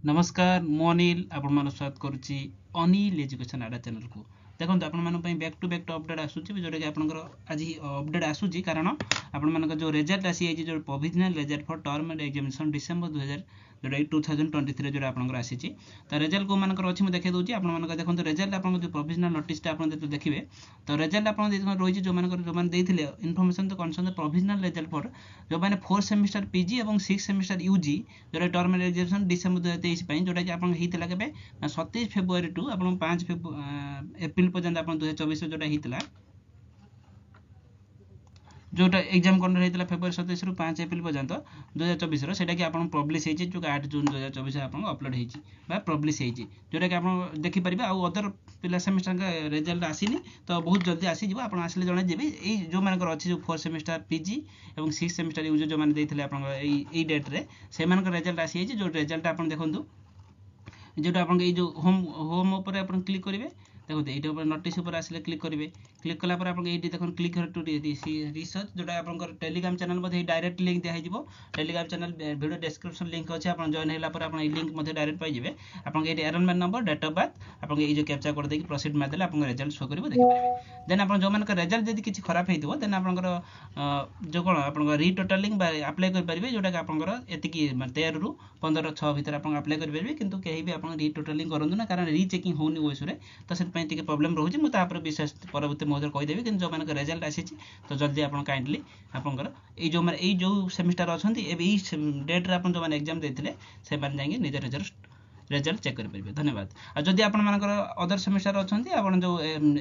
नमस्कार मु अनिल आपण मन स्वागत करुच्ची अनिल एजुकेशन आडा चैनल को देखो आपण मन बैक टू अपडेट आसूची जोटा कि आपनकर आज अपडेट आसूची कारण आपण मन जो रिजल्ट आसी जो provisional result for term and examination December 2000 जोटा 2023 जो आपनकर आसीची त रिजल्ट को मानकर अछि म देखे दोची आपण मन देखो रिजल्ट आपण जो प्रोविजनल नोटिस ता आपण जते देखिबे तो रिजल्ट आपण देखो रोइची जो मानकर जो मान देथिले इन्फॉर्मेशन तो कंसर्न प्रोविजनल रिजल्ट फॉर जो माने 4 सेमेस्टर पीजी एवं 6 सेमेस्टर यूजी जोटा टर्म एंड एग्जामिनेशन डिसेंबर 2023 पई जोटा कि आपण हेतिला केबे 27 फेब्रुआरी टू आपण 5 एप्रिल पर्यंत आपण 2024 जोटा हेतिला जोटा एग्जाम कंडक्ट हेतिला फेब्रुआरी 27 रु 5 एप्रिल पर्यंत 2024 रो सेटा कि आपण पब्लिश हेची जो 8 जून 2024 आपण अपलोड हेची बा पब्लिश हेची जोटा कि आपण देखि परिबे आ अदर पिला सेमेस्टर का रिजल्ट आसीनी तो बहुत जल्दी आसी जिवो आपण आसले जणे जेबे ए जो मानकर अछि जो 4 सेमेस्टर पीजी एवं 6 सेमेस्टर यूज जो मान देथिले आपण ए डेट रे से मानकर रिजल्ट आसी हेची जो रिजल्ट आपण देखंतु जोटा आपण ए जो होम ऊपर आपण क्लिक करिवे देखो एटा ऊपर नोटिस ऊपर आसले क्लिक करिवे क्लिक कला पर आपण एटी देखन क्लिक टू रिसर्च जोटा आपण टेलीग्राम चैनल मध्ये डायरेक्ट लिंक दिया हिजबो Telegram channel video description link अछि आपण जॉइन हैला पर आपण ए लिंक मध्ये डायरेक्ट पाइ जिवे आपण एटी enrollment number date of birth आपण ए जो कैप्चा कोड देकी प्रोसीड मार देले आपण रिजल्ट शो करबो देखि पारिबे देन आपण जो मान का रिजल्ट यदि किछि खराब हेतिबो देन आपण जो कोन आपण रीटोटलिंग बा अप्लाई कर परिबे जोटा कि आपण एतिकी 13 रु 15 6 भीतर आपण अप्लाई कर परिबे किंतु केही भी आपण रीटोटलिंग करंदु ना कारण रीचेकिंग होनी ओइसुरे तो सेत पई तिके प्रॉब्लम रहउची मु तापर विशेष परवर्ती मोदर कहि देबी किंतु जो मान का रिजल्ट आसीची तो जल्दी आपण काइंडली आपनकर ए जो सेमेस्टर अछंती ए डेट रे आपण जो मान एग्जाम देथिले से मान जांगे निज रिजल्ट चेक कर परिबे धन्यवाद आ जदी आपण मानकर अदर सेमेस्टर अछंती आपण जो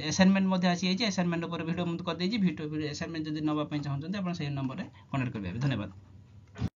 असाइनमेंट मध्ये आसी जाई असाइनमेंट ऊपर वीडियो मु कर देजी वीडियो असाइनमेंट जदी नबा पई चाहछंती आपण सही नंबर रे कांटेक्ट करबे धन्यवाद।